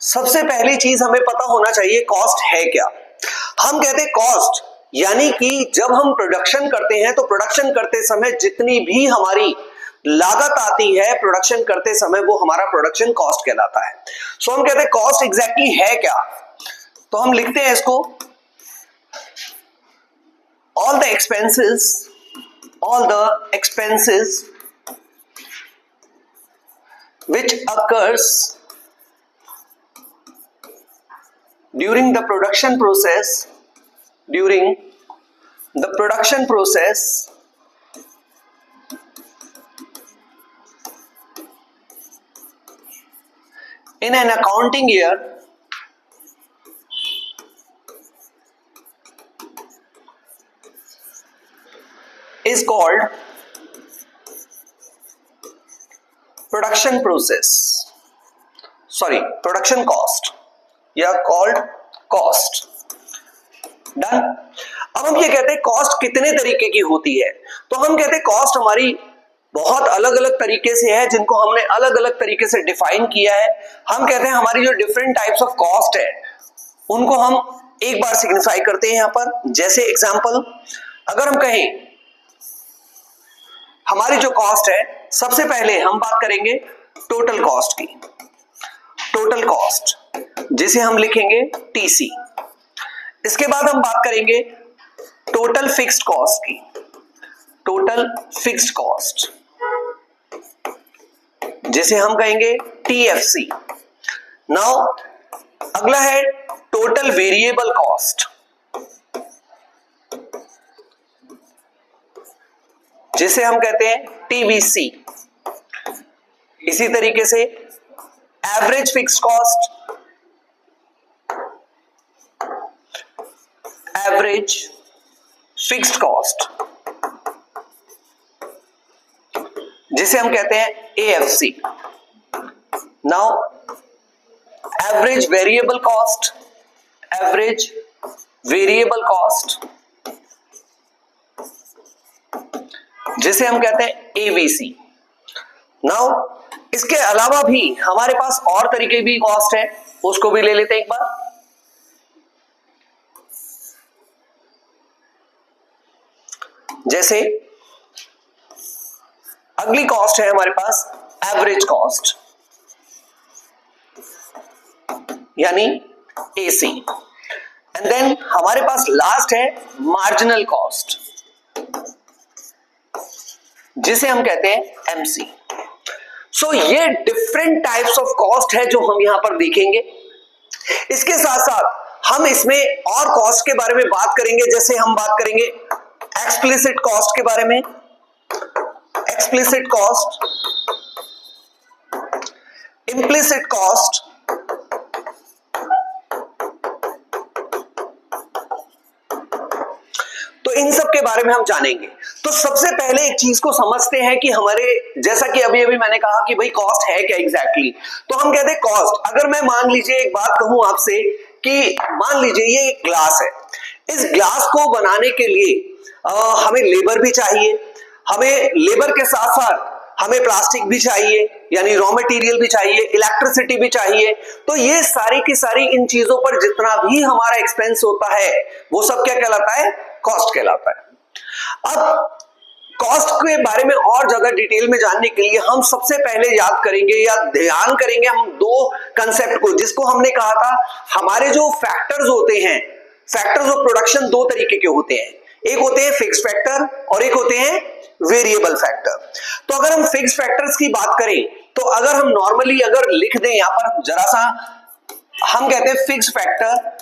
सबसे पहली चीज हमें पता होना चाहिए कॉस्ट है क्या। हम कहते हैं कॉस्ट यानी कि जब हम प्रोडक्शन करते हैं तो प्रोडक्शन करते समय जितनी भी हमारी लागत आती है प्रोडक्शन करते समय वो हमारा प्रोडक्शन कॉस्ट कहलाता है। सो हम कहते हैं कॉस्ट एग्जैक्टली है क्या, तो हम लिखते हैं इसको all the expenses which occurs during the production process in an accounting year is called production cost या called cost। डन। अब हम ये कहते हैं कॉस्ट कितने तरीके की होती है, तो हम कहते हैं कॉस्ट हमारी बहुत अलग अलग तरीके से है जिनको हमने अलग अलग तरीके से डिफाइन किया है। हम कहते हैं हमारी जो डिफरेंट टाइप्स ऑफ कॉस्ट है उनको हम एक बार सिग्निफाई करते हैं यहां पर। जैसे एग्जांपल अगर हम कहें हमारी जो कॉस्ट है, सबसे पहले हम बात करेंगे टोटल कॉस्ट की। टोटल कॉस्ट जिसे हम लिखेंगे टीसी। इसके बाद हम बात करेंगे टोटल फिक्स्ड कॉस्ट की। टोटल फिक्स्ड कॉस्ट जिसे हम कहेंगे टीएफसी। नाउ अगला है टोटल वेरिएबल कॉस्ट जिसे हम कहते हैं टीवीसी। इसी तरीके से average fixed cost, average fixed cost जिसे हम कहते हैं AFC. Now average variable cost, average variable cost जिसे हम कहते हैं एवीसी। नाउ इसके अलावा भी हमारे पास और तरीके भी कॉस्ट है, उसको भी ले लेते हैं एक बार। जैसे अगली कॉस्ट है हमारे पास एवरेज कॉस्ट यानी एसी। एंड देन हमारे पास लास्ट है मार्जिनल कॉस्ट जिसे हम कहते हैं एमसी। सो ये डिफरेंट टाइप्स ऑफ कॉस्ट है जो हम यहां पर देखेंगे। इसके साथ साथ हम इसमें और कॉस्ट के बारे में बात करेंगे। जैसे हम बात करेंगे एक्सप्लिसिट कॉस्ट के बारे में। एक्सप्लिसिट कॉस्ट, इम्प्लिसिट कॉस्ट, तो इन सब के बारे में हम जानेंगे। तो सबसे पहले एक चीज को समझते हैं कि हमारे, जैसा कि अभी अभी मैंने कहा कि भाई कॉस्ट है क्या एग्जैक्टली। तो हम कहते हैं कॉस्ट, अगर मैं मान लीजिए एक बात कहूं आपसे कि मान लीजिए ये एक ग्लास है, इस ग्लास को बनाने के लिए हमें लेबर भी चाहिए, हमें लेबर के साथ साथ हमें प्लास्टिक भी चाहिए यानी रॉ मटेरियल भी चाहिए, इलेक्ट्रिसिटी भी चाहिए। तो ये सारी की सारी इन चीजों पर जितना भी हमारा एक्सपेंस होता है वो सब क्या कहलाता है, कॉस्ट कहलाता है। अब कॉस्ट के बारे में और ज्यादा डिटेल में जानने के लिए हम सबसे पहले याद करेंगे या ध्यान करेंगे हम दो कंसेप्ट को, जिसको हमने कहा था हमारे जो फैक्टर्स होते हैं, फैक्टर्स ऑफ प्रोडक्शन दो तरीके के होते हैं, एक होते हैं फिक्स फैक्टर और एक होते हैं वेरिएबल फैक्टर। तो अगर हम फिक्स फैक्टर्स की बात करें तो अगर हम नॉर्मली अगर लिख दें यहां पर जरा सा, हम कहते हैं fix factor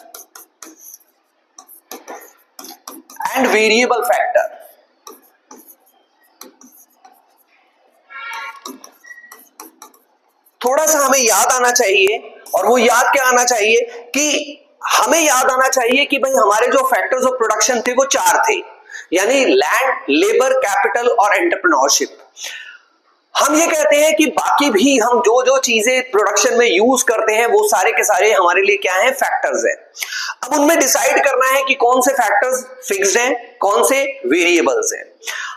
and variable factor. थोड़ा सा हमें याद आना चाहिए, और वो याद क्या आना चाहिए कि हमें याद आना चाहिए कि भाई हमारे जो फैक्टर्स ऑफ प्रोडक्शन थे वो चार थे, यानी लैंड, लेबर, कैपिटल और एंटरप्रेन्योरशिप। हम ये कहते हैं कि बाकी भी हम जो जो चीजें प्रोडक्शन में यूज करते हैं वो सारे के सारे हमारे लिए क्या हैं, फैक्टर्स हैं। अब उनमें डिसाइड करना है कि कौन से फैक्टर्स फिक्स्ड हैं, कौन से वेरिएबल्स हैं।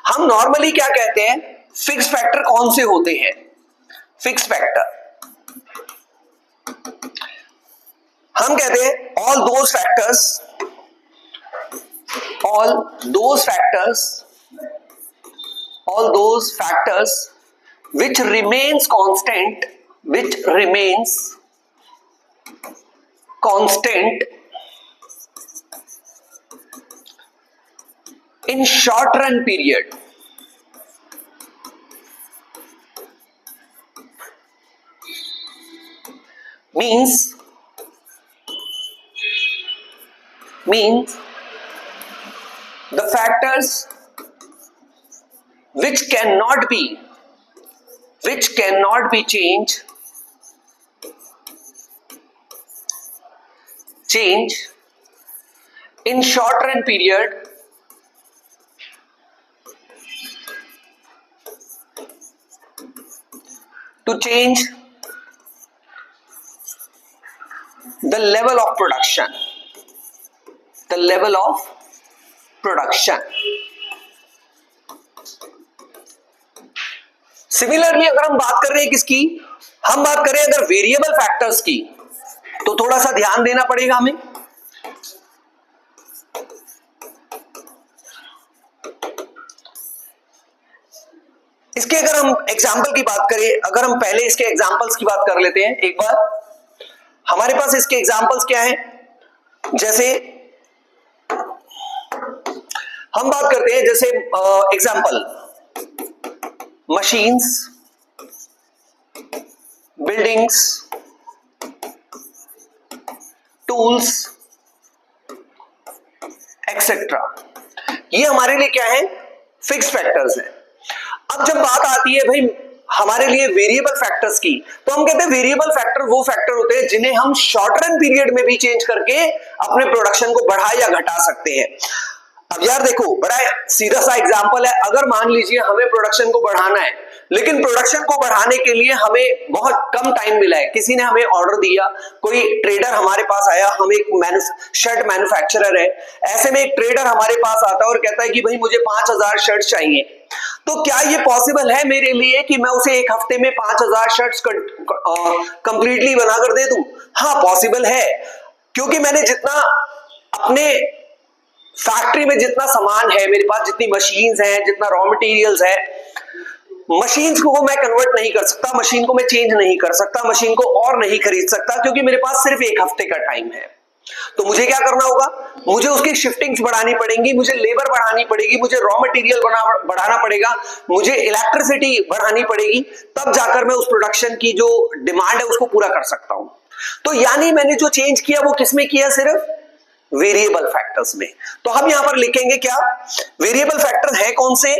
हम नॉर्मली क्या कहते हैं, फिक्स्ड फैक्टर कौन से होते हैं, फिक्स्ड फैक्टर हम कहते हैं all those factors which remains constant in short run period means the factors which cannot be changed in short run period to change the level of production. Similarly अगर हम बात कर रहे हैं किसकी, हम बात कर रहे हैं अगर वेरिएबल फैक्टर्स की, तो थोड़ा सा ध्यान देना पड़ेगा हमें। इसके अगर हम एग्जाम्पल की बात करें, अगर हम पहले इसके एग्जाम्पल्स की बात कर लेते हैं एक बार। हमारे पास इसके एग्जाम्पल्स क्या है, जैसे हम बात करते हैं जैसे example machines, buildings, tools etcetera, ये हमारे लिए क्या है, फिक्स फैक्टर्स हैं। अब जब बात आती है भाई हमारे लिए वेरिएबल फैक्टर्स की, तो हम कहते हैं वेरिएबल फैक्टर वो फैक्टर होते हैं जिन्हें हम शॉर्ट रन पीरियड में भी चेंज करके अपने प्रोडक्शन को बढ़ा या घटा सकते हैं। अब यार देखो, बड़ा सीधा सा एग्जांपल है, अगर मान लीजिए हमें प्रोडक्शन को बढ़ाना है, लेकिन प्रोडक्शन को बढ़ाने के लिए हमें बहुत कम टाइम मिला है, किसी ने हमें ऑर्डर दिया, कोई ट्रेडर हमारे पास आया, हम एक शर्ट मैन्युफैक्चरर है, ऐसे में एक ट्रेडर हमारे पास आता है और कहता है कि भाई मुझे 5000 शर्ट चाहिए, तो क्या ये पॉसिबल है मेरे लिए कि मैं उसे एक हफ्ते में 5000 शर्ट्स कंप्लीटली बनाकर दे दूं? हाँ पॉसिबल है, क्योंकि मैंने जितना अपने फैक्ट्री में जितना सामान है मेरे पास, जितनी मशीन्स हैं, जितना रॉ मटेरियल्स है, मशीन्स को मैं कन्वर्ट नहीं कर सकता, मशीन को मैं चेंज नहीं कर सकता, मशीन को और नहीं खरीद सकता, क्योंकि मेरे पास सिर्फ एक हफ्ते का टाइम है। तो मुझे क्या करना होगा, मुझे उसकी शिफ्टिंग्स बढ़ानी पड़ेंगी, मुझे लेबर बढ़ानी पड़ेगी, मुझे रॉ मटेरियल बढ़ाना पड़ेगा, मुझे इलेक्ट्रिसिटी बढ़ानी पड़ेगी, तब जाकर मैं उस प्रोडक्शन की जो डिमांड है उसको पूरा कर सकता हूं। तो यानी मैंने जो चेंज किया वो किसमें किया, सिर्फ वेरिएबल फैक्टर्स में। तो हम यहां पर लिखेंगे क्या, वेरिएबल फैक्टर है कौन से,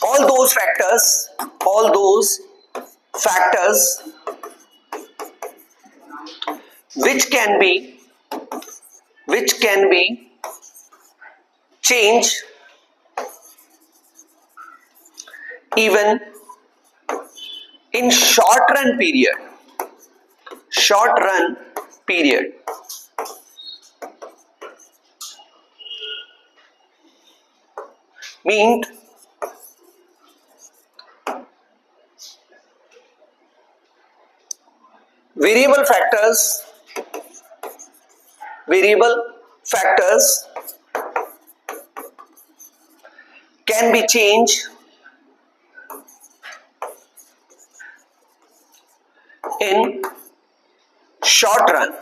all those factors which can be changed even in short run period means variable factors can be changed in short run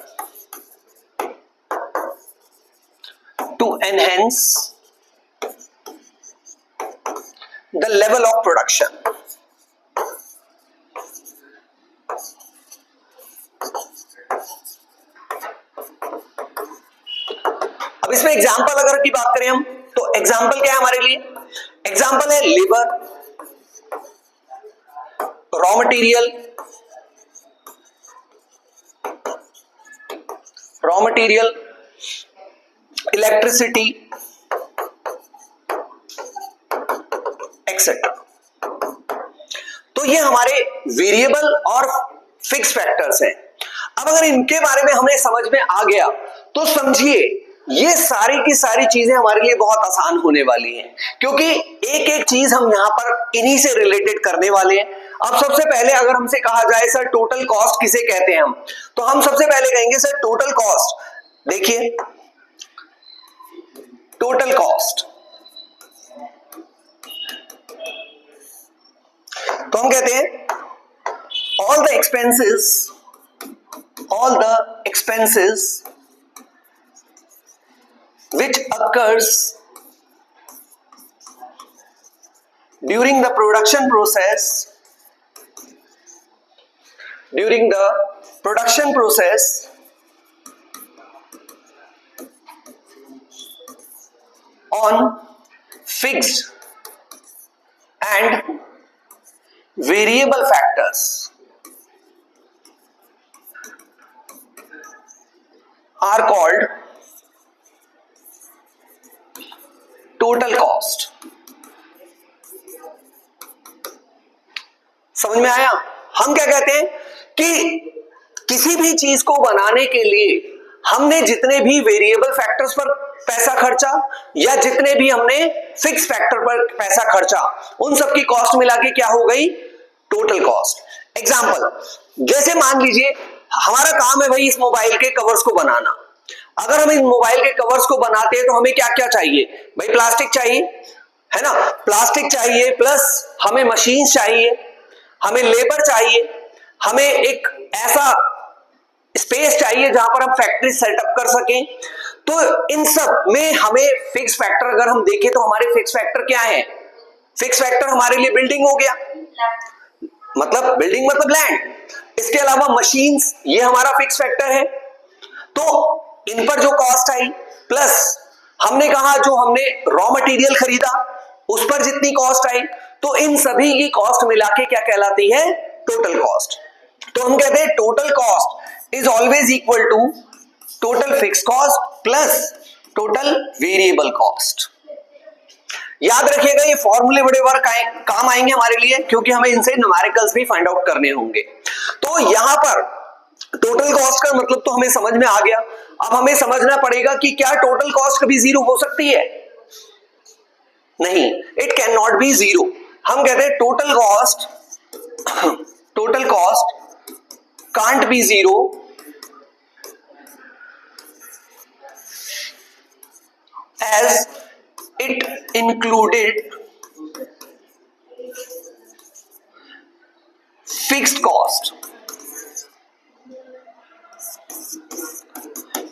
to enhance the level of production. अब इसमें एग्जाम्पल अगर की बात करें हम, तो एग्जाम्पल क्या है हमारे लिए, एग्जाम्पल है labour, raw material, electricity etcetera. तो ये हमारे वेरिएबल और फिक्स फैक्टर्स हैं। अब अगर इनके बारे में हमें समझ में आ गया तो समझिए ये सारी की सारी चीजें हमारे लिए बहुत आसान होने वाली हैं, क्योंकि एक एक चीज हम यहां पर इन्हीं से रिलेटेड करने वाले हैं। अब सबसे पहले अगर हमसे कहा जाए सर टोटल कॉस्ट किसे कहते हैं हम, तो हम सबसे पहले कहेंगे सर टोटल कॉस्ट। देखिए टोटल कॉस्ट, तो हम कहते हैं all the expenses which occurs during the production process on fixed and variable factors are called total cost। समझ में आया? हम क्या कहते हैं कि किसी भी चीज को बनाने के लिए हमने जितने भी वेरिएबल फैक्टर्स पर पैसा खर्चा या जितने भी हमने फिक्स फैक्टर पर पैसा खर्चा, उन सब की कॉस्ट मिला के क्या हो गई? Total cost. एग्जांपल, जैसे मान लीजिए हमारा काम है भाई इस मोबाइल के कवर्स को बनाना। अगर हम इन मोबाइल के कवर्स को बनाते हैं तो हमें क्या क्या चाहिए भाई? प्लास्टिक चाहिए, है ना? प्लास्टिक चाहिए, प्लस हमें मशीन चाहिए, हमें लेबर चाहिए, हमें एक ऐसा स्पेस चाहिए जहां पर हम फैक्ट्री सेटअप कर सकें। तो इन सब में हमें फिक्स फैक्टर, अगर हम देखें तो हमारे फिक्स फैक्टर क्या है? फिक्स फैक्टर हमारे लिए बिल्डिंग हो गया, मतलब बिल्डिंग मतलब लैंड। इसके अलावा मशीन्स, ये हमारा फिक्स फैक्टर है। तो इन पर जो कॉस्ट आई, प्लस हमने कहा जो हमने रॉ मटेरियल खरीदा उस पर जितनी कॉस्ट आई, तो इन सभी की कॉस्ट मिला के क्या कहलाती है? Total cost. तो हम कहते हैं total cost is always equal to total fix cost plus total variable cost. याद रखिएगा ये फॉर्मूले बड़े बार काम आएंगे हमारे लिए, क्योंकि हमें इनसे न्यूमेरिकल्स भी फाइंड आउट करने होंगे। तो यहां पर टोटल कॉस्ट का मतलब तो हमें समझ में आ गया। अब हमें समझना पड़ेगा कि क्या टोटल कॉस्ट कभी जीरो हो सकती है? नहीं, it can not be zero. हम कहते हैं total cost can't be zero as it included fixed cost।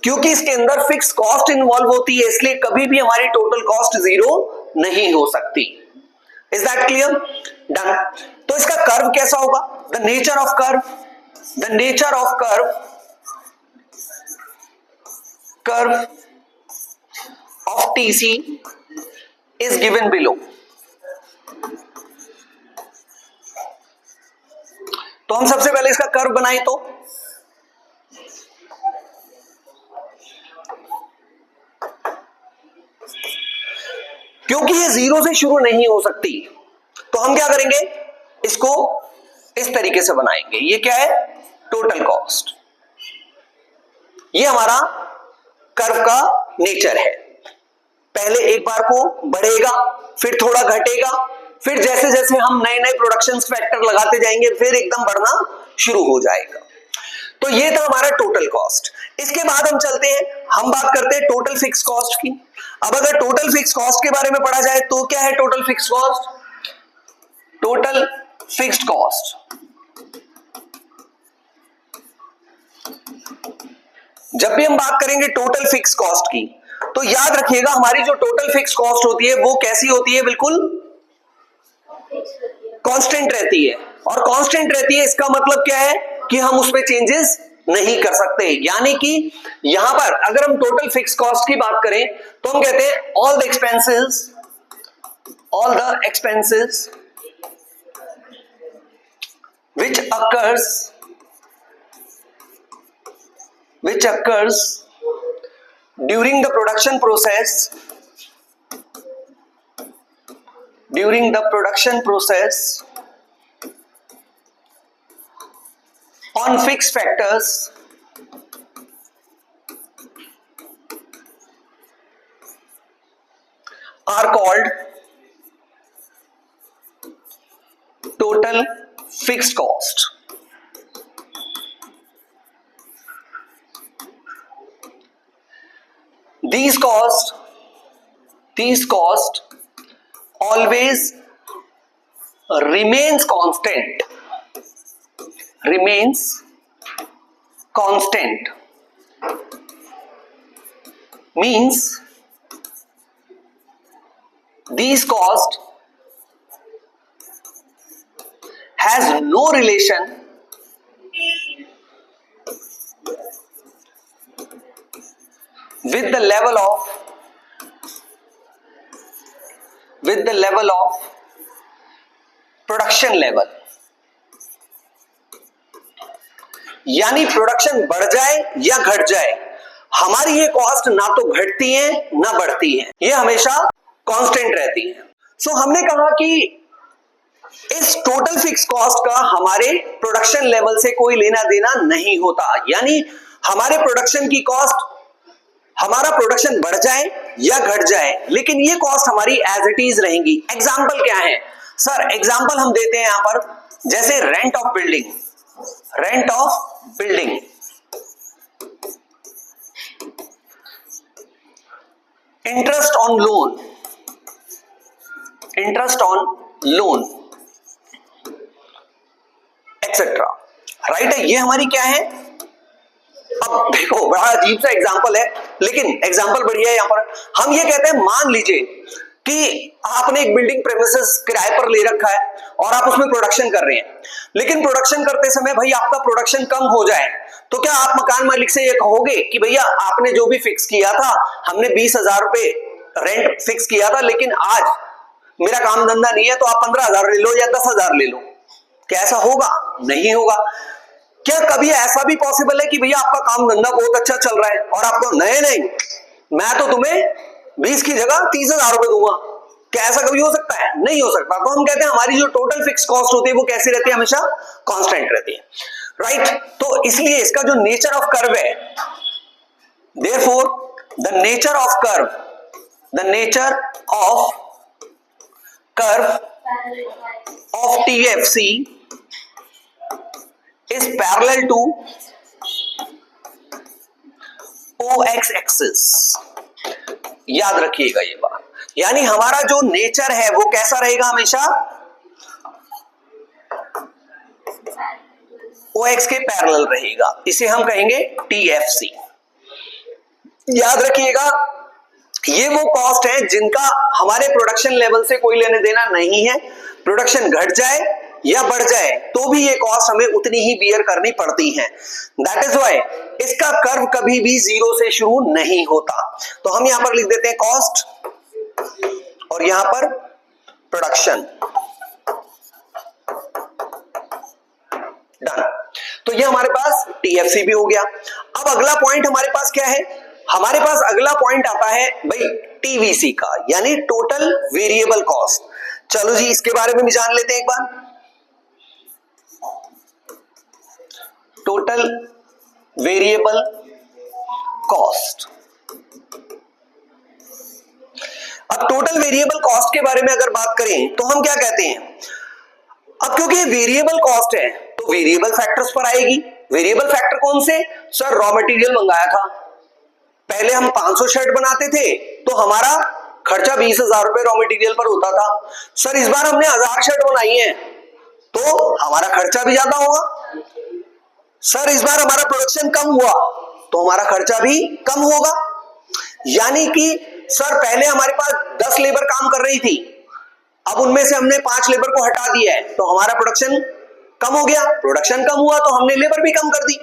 क्योंकि इसके अंदर फिक्स कॉस्ट इन्वॉल्व होती है, इसलिए कभी भी हमारी टोटल कॉस्ट जीरो नहीं हो सकती। Is that clear? डन। तो इसका कर्व कैसा होगा? The nature of curve of TC is given below। तो हम सबसे पहले इसका कर्व बनाए, तो क्योंकि ये जीरो से शुरू नहीं हो सकती, तो हम क्या करेंगे? इसको इस तरीके से बनाएंगे। ये क्या है? Total cost. ये हमारा कर्व का नेचर है। पहले एक बार को बढ़ेगा, फिर थोड़ा घटेगा, फिर जैसे जैसे हम नए नए प्रोडक्शन फैक्टर लगाते जाएंगे फिर एकदम बढ़ना शुरू हो जाएगा। तो ये था हमारा टोटल कॉस्ट। इसके बाद हम चलते हैं, हम बात करते हैं टोटल फिक्स कॉस्ट की। अब अगर टोटल फिक्स कॉस्ट के बारे में पढ़ा जाए तो क्या है total fix cost? Total fixed cost जब भी हम बात करेंगे टोटल फिक्स कॉस्ट की, तो याद रखिएगा हमारी जो टोटल फिक्स कॉस्ट होती है वो कैसी होती है? बिल्कुल कांस्टेंट रहती है। और कांस्टेंट रहती है इसका मतलब क्या है? कि हम उसमें चेंजेस नहीं कर सकते। यानी कि यहां पर अगर हम टोटल फिक्स कॉस्ट की बात करें तो हम कहते हैं all the expenses which occurs during the production process on fixed factors are called total fixed cost. These costs always remains constant. Means these costs has no relation with the level of production level. यानी production बढ़ जाए या घट जाए, हमारी ये cost ना तो घटती है ना बढ़ती है, ये हमेशा कांस्टेंट रहती है। सो हमने कहा कि इस टोटल फिक्स कॉस्ट का हमारे प्रोडक्शन लेवल से कोई लेना देना नहीं होता। यानी हमारे प्रोडक्शन की कॉस्ट, हमारा प्रोडक्शन बढ़ जाए या घट जाए, लेकिन ये कॉस्ट हमारी एज इट इज रहेंगी। एग्जांपल क्या है सर? एग्जांपल हम देते हैं यहां पर, जैसे rent of building, interest on loan etcetera, right है। ये हमारी क्या है? अब देखो बड़ा अजीब सा एग्जांपल है, लेकिन एग्जांपल बढ़िया है। यहां पर हम ये कहते हैं, मान लीजिए कि आपने एक बिल्डिंग प्रेमिसेस किराए पर ले रखा है और आप उसमें प्रोडक्शन कर रहे हैं, लेकिन प्रोडक्शन करते समय भाई आपका प्रोडक्शन कम हो जाए, तो क्या आप मकान मालिक से ये कहोगे कि भैया आपने जो भी फिक्स किया था, हमने 20,000 रुपए रेंट फिक्स किया था, लेकिन आज मेरा काम धंधा नहीं है तो आप 15,000 ले लो या 10,000 ले लो? क्या ऐसा होगा? नहीं होगा। क्या कभी ऐसा भी पॉसिबल है कि भैया आपका काम धंधा बहुत अच्छा चल रहा है और आपको नहीं मैं तो तुम्हें 20 की जगह 30,000 रुपए दूंगा? क्या ऐसा कभी हो सकता है? नहीं हो सकता। तो हम कहते हैं हमारी जो टोटल फिक्स कॉस्ट होती है वो कैसी रहती है? हमेशा कांस्टेंट रहती है, राइट। तो इसलिए इसका जो नेचर ऑफ कर्व है, therefore the nature of curve of TFC is parallel to OX axis। याद रखिएगा ये बात। यानी हमारा जो नेचर है वो कैसा रहेगा? हमेशा OX के पैरेलल रहेगा। इसे हम कहेंगे TFC। याद रखिएगा, ये वो कॉस्ट है जिनका हमारे प्रोडक्शन लेवल से कोई लेने देना नहीं है। प्रोडक्शन घट जाए या बढ़ जाए तो भी ये कॉस्ट हमें उतनी ही बियर करनी पड़ती है। दैट इज व्हाई इसका कर्व कभी भी जीरो से शुरू नहीं होता। तो हम यहां पर लिख देते हैं कॉस्ट और यहां पर प्रोडक्शन। डन। तो ये हमारे पास टीएफसी भी हो गया। अब अगला पॉइंट हमारे पास क्या है? हमारे पास अगला पॉइंट आता है भाई टीवीसी का, यानी टोटल वेरिएबल कॉस्ट। चलो जी इसके बारे में भी जान लेते हैं एक बार। Total variable cost. अब टोटल वेरिएबल कॉस्ट के बारे में अगर बात करें तो हम क्या कहते हैं? अब क्योंकि ये वेरिएबल कॉस्ट है तो वेरिएबल फैक्टर्स पर आएगी। वेरिएबल फैक्टर कौन से? सर रॉ मटेरियल मंगाया था, पहले हम 500 शर्ट बनाते थे तो हमारा खर्चा 20,000 रुपए रॉ मटेरियल पर होता था। सर इस बार हमने 1000 शर्ट बनाई है तो हमारा खर्चा भी ज्यादा होगा। सर इस बार हमारा प्रोडक्शन कम हुआ तो हमारा खर्चा भी कम होगा। यानी कि सर पहले हमारे पास 10 लेबर काम कर रही थी, अब उनमें से हमने 5 लेबर को हटा दिया है तो हमारा प्रोडक्शन कम हो गया। प्रोडक्शन कम हुआ तो हमने लेबर भी कम कर दी,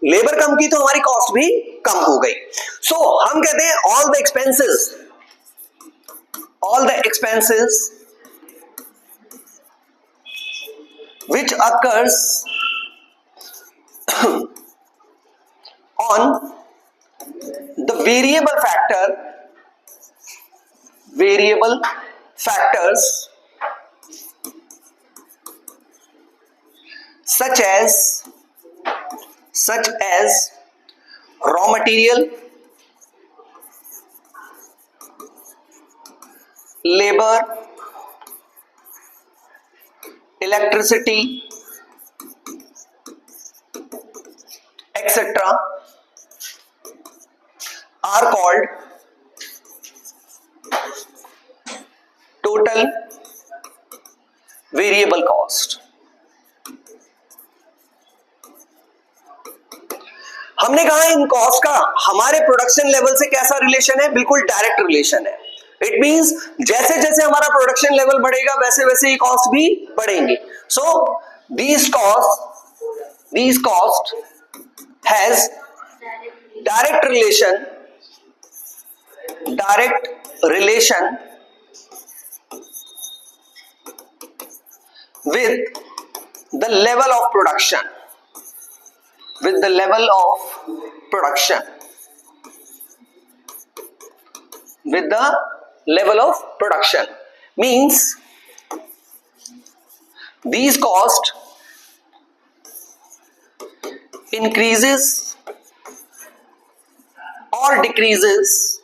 लेबर कम की तो हमारी कॉस्ट भी कम हो गई। सो हम कहते हैं all the expenses which occurs on the variable factors such as raw material, labor, electricity, etc. are called total variable cost. हमने कहा इन कॉस्ट का हमारे प्रोडक्शन लेवल से कैसा रिलेशन है, बिल्कुल डायरेक्ट रिलेशन है. इट मींस जैसे जैसे हमारा प्रोडक्शन लेवल बढ़ेगा वैसे वैसे ही कॉस्ट भी बढ़ेंगे. सो these cost has direct relation with the level of production, with the level of production, with the level of production. Means these cost increases or decreases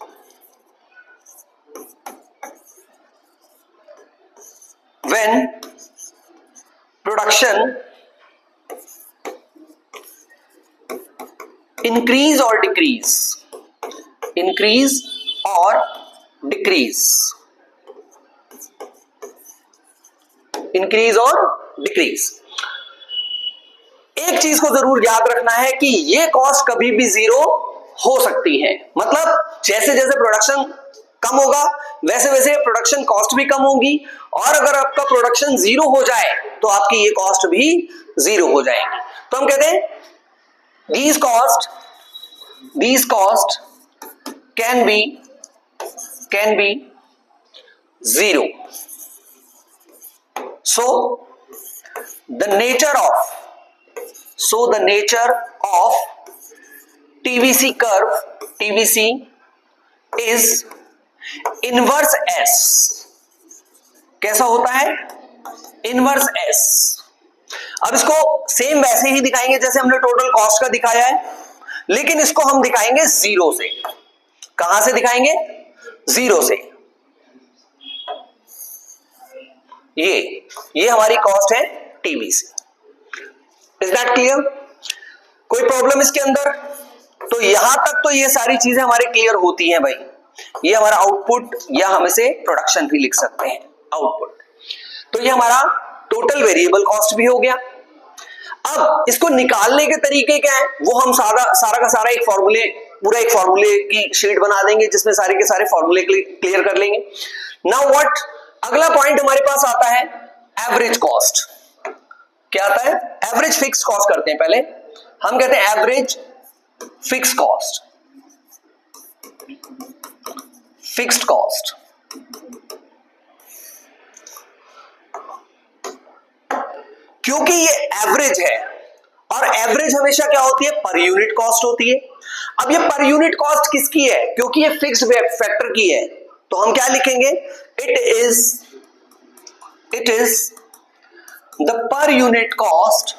when production increase or decrease, increase or decrease, increase or decrease. एक चीज को जरूर याद रखना है कि ये cost कभी भी जीरो हो सकती है. मतलब जैसे जैसे प्रोडक्शन कम होगा वैसे वैसे प्रोडक्शन कॉस्ट भी कम होगी, और अगर आपका प्रोडक्शन जीरो हो जाए तो आपकी ये कॉस्ट भी जीरो हो जाएगी. तो हम कहते हैं these cost can be zero. So the nature of TVC curve, TVC is inverse S. कैसा होता है? Inverse S. अब इसको सेम वैसे ही दिखाएंगे जैसे हमने टोटल कॉस्ट का दिखाया है, लेकिन इसको हम दिखाएंगे जीरो से. कहां से दिखाएंगे? जीरो से. ये हमारी कॉस्ट है टीवीसी. Is that clear? कोई प्रॉब्लम इसके अंदर? तो यहां तक तो ये सारी चीजें हमारे क्लियर होती हैं भाई. ये हमारा आउटपुट, या हम इसे प्रोडक्शन भी लिख सकते हैं, आउटपुट. तो ये हमारा टोटल वेरिएबल कॉस्ट भी हो गया. अब इसको निकालने के तरीके क्या है वो हम सारा का सारा एक फॉर्मूले की शीट बना देंगे जिसमें सारे के सारे फॉर्मूले क्लियर कर लेंगे. नाउ व्हाट, अगला पॉइंट हमारे पास आता है एवरेज कॉस्ट. क्या आता है? एवरेज फिक्स कॉस्ट करते हैं पहले. हम कहते हैं average fix cost, fixed cost. क्योंकि ये एवरेज है, और एवरेज हमेशा क्या होती है? पर यूनिट कॉस्ट होती है. अब ये पर यूनिट कॉस्ट किसकी है? क्योंकि ये फिक्स्ड फैक्टर की है, तो हम क्या लिखेंगे? It is the per unit cost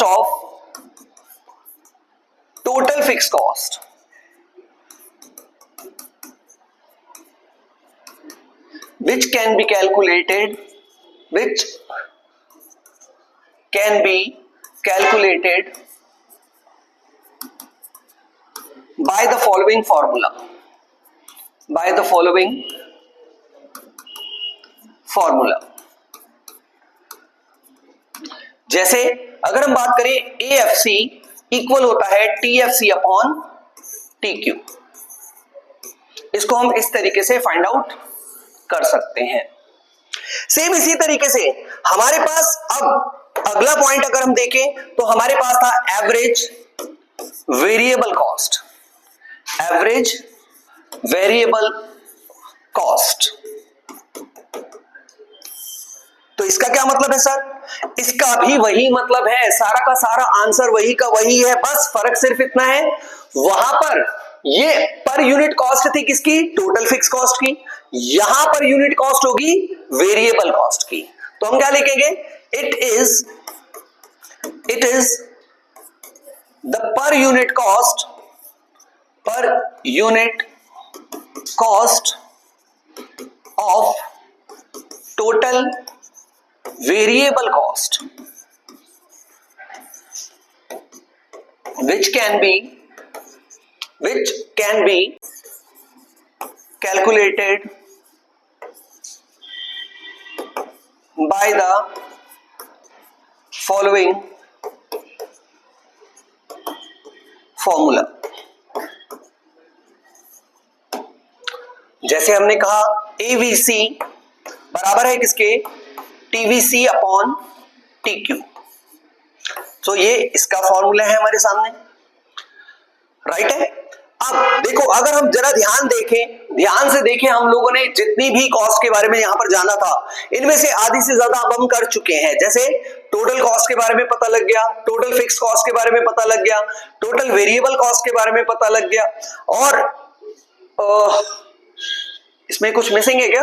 of total fixed cost. which can be calculated by the following formula. जैसे अगर हम बात करें AFC इक्वल होता है TFC अपॉन TQ. इसको हम इस तरीके से फाइंड आउट कर सकते हैं. सेम इसी तरीके से हमारे पास अब अगला पॉइंट अगर हम देखें तो हमारे पास था average variable cost. Average variable cost. तो इसका क्या मतलब है सर? इसका भी वही मतलब है, सारा का सारा आंसर वही का वही है, बस फर्क सिर्फ इतना है वहां पर ये पर यूनिट कॉस्ट थी किसकी? टोटल फिक्स कॉस्ट की. यहां पर यूनिट कॉस्ट होगी वेरिएबल कॉस्ट की. तो हम क्या लिखेंगे? It is the per unit cost of total variable cost. which can be calculated by the following formula। जैसे हमने कहा AVC बराबर है किसके, TVC अपॉन TQ। तो ये इसका फॉर्मूला है हमारे सामने, राइट है। अब देखो, अगर हम जरा ध्यान से देखें, हम लोगों ने जितनी भी कॉस्ट के बारे में यहां पर जाना था, इनमें से आधी से ज्यादा अब हम कर चुके हैं। जैसे टोटल कॉस्ट के बारे में पता लग गया, टोटल फिक्स कॉस्ट के बारे में पता लग गया, टोटल वेरिएबल कॉस्ट के बारे में पता लग गया, और इसमें कुछ मिसिंग है क्या?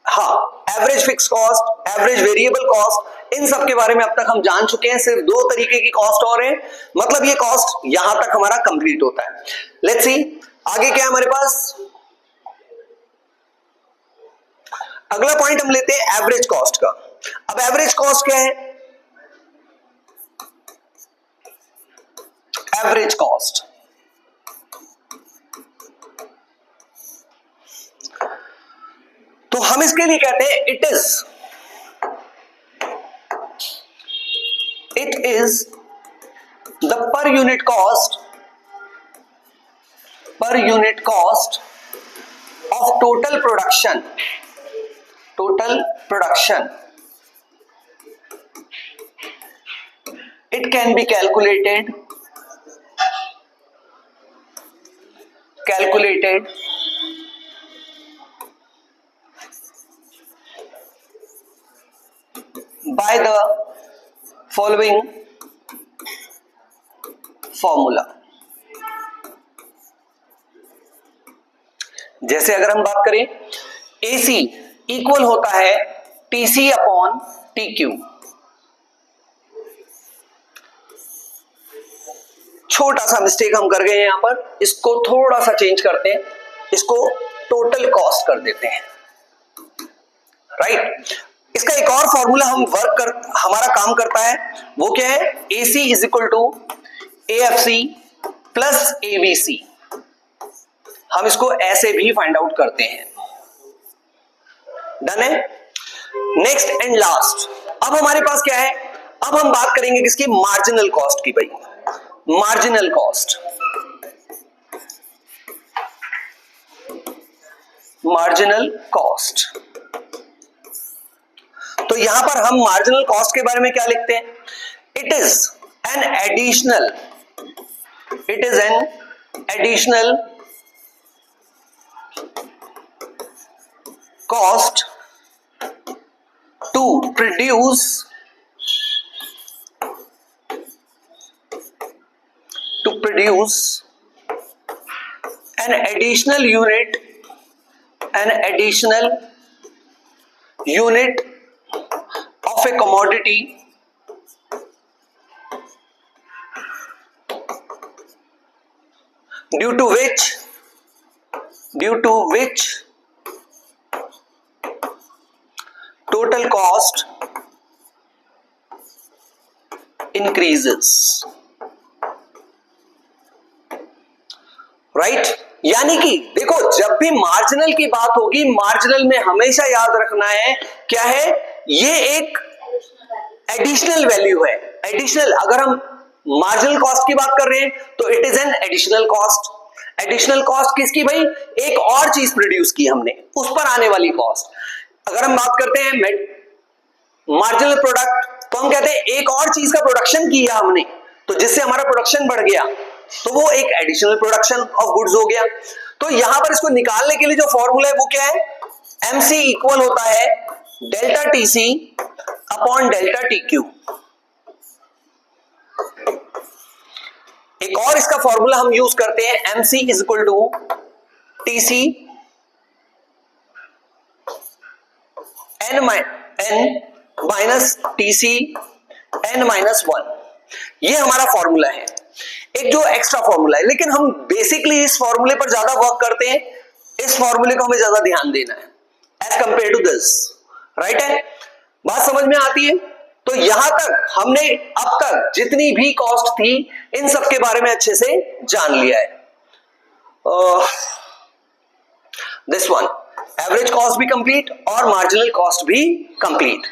हाँ, average fix cost, average variable cost, इन सब के बारे में अब तक हम जान चुके हैं। सिर्फ दो तरीके की कॉस्ट और है, मतलब ये कॉस्ट यहां तक हमारा कंप्लीट होता है। लेट्स सी आगे क्या है हमारे पास। अगला पॉइंट हम लेते हैं एवरेज कॉस्ट का। अब एवरेज कॉस्ट क्या है? एवरेज कॉस्ट तो हम इसके लिए कहते हैं it is the per unit cost of total production it can be calculated by the following formula। जैसे अगर हम बात करें, AC इक्वल होता है TC अपॉन TQ। छोटा सा मिस्टेक हम कर गए यहां पर, इसको थोड़ा सा चेंज करते हैं, इसको टोटल कॉस्ट कर देते हैं, राइट। इसका एक और फॉर्मूला हमारा काम करता है, वो क्या है? AC is equal to AFC plus ABC। हम इसको ऐसे भी फाइंड आउट करते हैं। डन है। नेक्स्ट एंड लास्ट, अब हमारे पास क्या है? अब हम बात करेंगे किसकी? मार्जिनल कॉस्ट की। भाई मार्जिनल कॉस्ट तो यहां पर हम मार्जिनल कॉस्ट के बारे में क्या लिखते हैं? It is an additional cost to produce an additional unit of a commodity due to which total cost increases, right. यानी कि देखो, जब भी मार्जिनल की बात होगी, मार्जिनल में हमेशा याद रखना है क्या है? ये एक एडिशनल वैल्यू है। एडिशनल, अगर हम मार्जिनल कॉस्ट की बात कर रहे हैं तो it is an additional cost. Additional cost किसकी? भाई एक और चीज प्रोड्यूस की हमने, उस पर आने वाली कॉस्ट। अगर हम बात करते हैं मार्जिनल प्रोडक्ट, तो हम कहते हैं एक और चीज का प्रोडक्शन किया हमने, तो जिससे हमारा प्रोडक्शन बढ़ गया, तो वो एक एडिशनल प्रोडक्शन ऑफ गुड्स हो गया। तो यहां पर इसको निकालने के लिए जो फॉर्मूला है वो क्या है? MC इक्वल होता है delta TC upon delta TQ। एक और इसका फॉर्मूला हम यूज करते हैं, MC is equal to TC n minus TC n-1। ये हमारा फॉर्मूला है। एक जो एक्स्ट्रा फॉर्मूला है, लेकिन हम बेसिकली इस फॉर्मूले पर ज्यादा वर्क करते हैं, इस फॉर्मूले को हमें ज्यादा ध्यान देना है as compare to this, right है। बात समझ में आती है? तो यहां तक हमने अब तक जितनी भी कॉस्ट थी इन सब के बारे में अच्छे से जान लिया है। दिस वन एवरेज कॉस्ट भी कंप्लीट और मार्जिनल कॉस्ट भी कंप्लीट।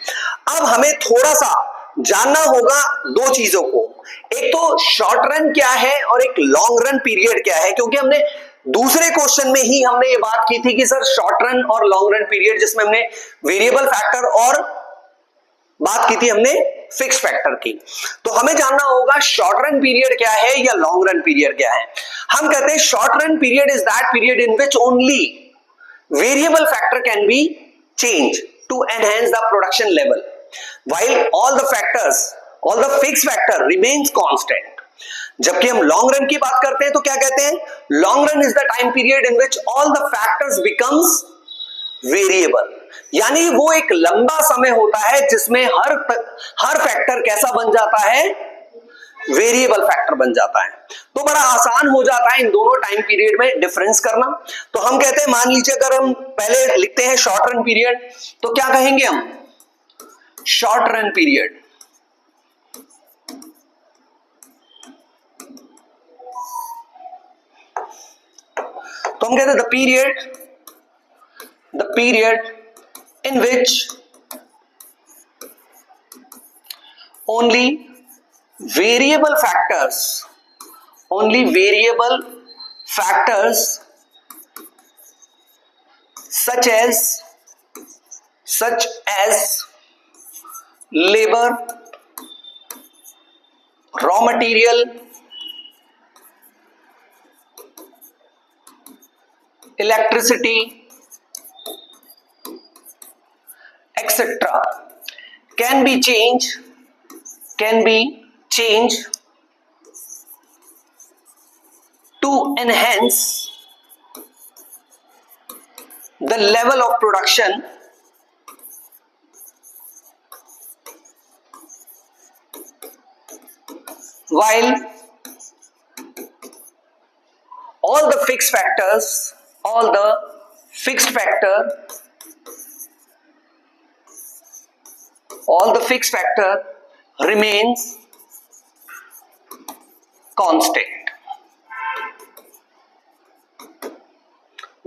अब हमें थोड़ा सा जानना होगा दो चीजों को, एक तो शॉर्ट रन क्या है और एक लॉन्ग रन पीरियड क्या है, क्योंकि हमने दूसरे क्वेश्चन में ही हमने ये बात की थी कि सर शॉर्ट रन और लॉन्ग रन पीरियड, जिसमें हमने वेरिएबल फैक्टर और बात की थी हमने फिक्स फैक्टर की। तो हमें जानना होगा शॉर्ट रन पीरियड क्या है या लॉन्ग रन पीरियड क्या है। हम कहते हैं short run period is that period in which only variable factor can be change to enhance the production level while all the factors, all the fixed factor remains constant। जबकि हम long run की बात करते हैं तो क्या कहते हैं, long run is the time period in which all the factors becomes variable, यानी वो एक लंबा समय होता है जिसमें हर फैक्टर कैसा बन जाता है, वेरिएबल फैक्टर बन जाता है। तो बड़ा आसान हो जाता है इन दोनों टाइम पीरियड में डिफरेंस करना। तो हम कहते हैं, मान लीजिए अगर हम पहले लिखते हैं शॉर्ट रन पीरियड, तो क्या कहेंगे हम, शॉर्ट रन पीरियड तो हम कहते हैं the period in which only variable factors such as labor, raw material, electricity, etc. can be changed to enhance the level of production while all the fixed factor remains constant।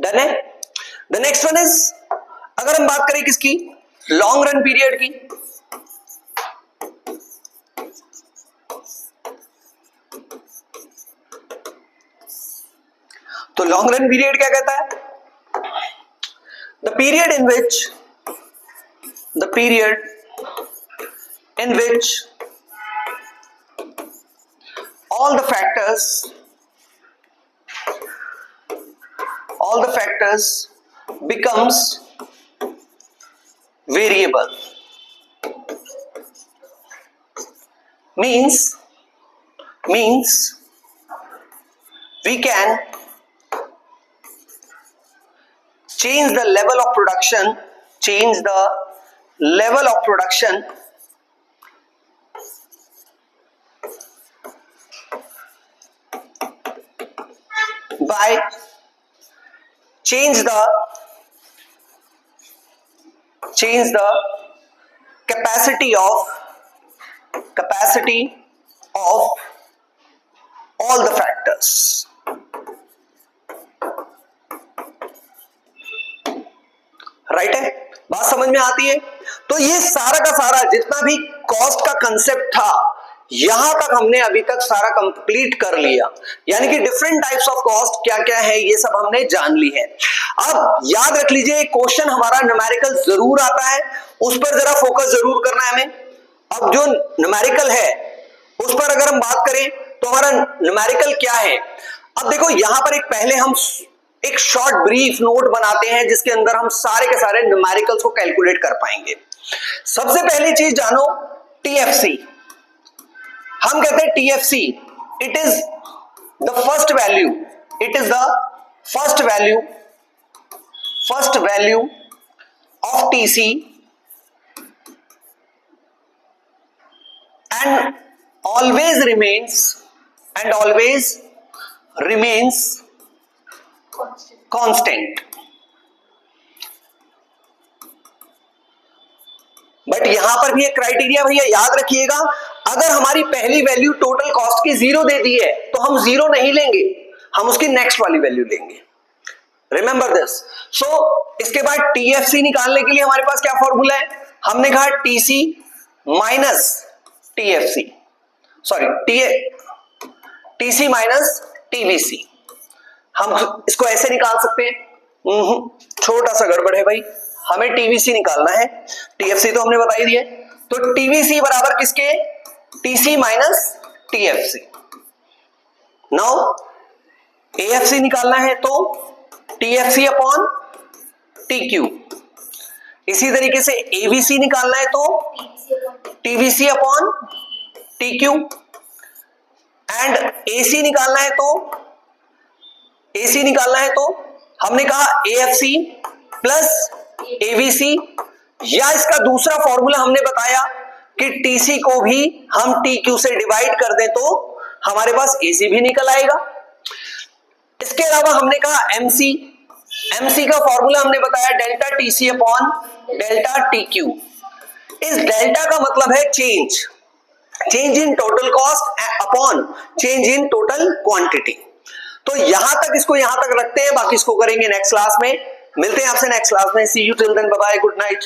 Done है। The next one is, अगर हम बात करें किसकी, long run period की, तो long run period क्या कहता है, the period in which all the factors becomes variable, means we can change the level of production by change the capacity of all the factors। Right है, बात समझ में आती है। तो ये सारा का सारा जितना भी कॉस्ट का कंसेप्ट था, यहां तक हमने अभी तक सारा कंप्लीट कर लिया, यानी कि डिफरेंट टाइप्स ऑफ कॉस्ट क्या क्या है ये सब हमने जान ली है। अब याद रख लीजिए, क्वेश्चन हमारा न्यूमेरिकल जरूर आता है, उस पर जरा फोकस जरूर करना है हमें। अब जो न्यूमेरिकल है उस पर अगर हम बात करें तो हमारा न्यूमेरिकल क्या है। अब देखो यहां पर पहले हम एक शॉर्ट ब्रीफ नोट बनाते हैं जिसके अंदर हम सारे के सारे न्यूमेरिकल्स को कैलकुलेट कर पाएंगे। सबसे पहली चीज जानो, टीएफसी। हम कहते हैं TFC, it is the first value of TC and always remains constant। But यहां पर भी एक क्राइटेरिया भैया याद रखिएगा, अगर हमारी पहली वैल्यू टोटल कॉस्ट की 0 दे दी है तो हम 0 नहीं लेंगे, हम उसकी नेक्स्ट वाली वैल्यू लेंगे। Remember this. सो इसके बाद टीएफसी निकालने के लिए हमारे पास क्या फॉर्मूला है, हमने कहा TC minus TFC, sorry TC minus TVC. हम इसको ऐसे निकाल सकते हैं, छोटा सा गड़बड़ है भाई, हमें टीवीसी निकालना है, टीएफसी तो हमने बता ही दिया। तो टीवीसी बराबर किसके, TC minus TFC. Now AFC निकालना है तो टीएफसी अपॉन टीक्यू, इसी तरीके से एबीसी निकालना है तो TVC upon TQ, and AC निकालना है तो हमने कहा एएफसी प्लस एबीसी, या इसका दूसरा फॉर्मूला हमने बताया कि टीसी को भी हम टीक्यू से डिवाइड कर दें तो हमारे पास एसी भी निकल आएगा। इसके अलावा हमने कहा एमसी, एमसी का फॉर्मूला हमने बताया delta TC upon delta TQ. इस डेल्टा का मतलब है change in total cost upon change in total quantity. तो यहां तक इसको यहां तक रखते हैं, बाकी इसको करेंगे नेक्स्ट क्लास में। मिलते हैं आपसे नेक्स्ट क्लास में। See you till then, bye bye, good night.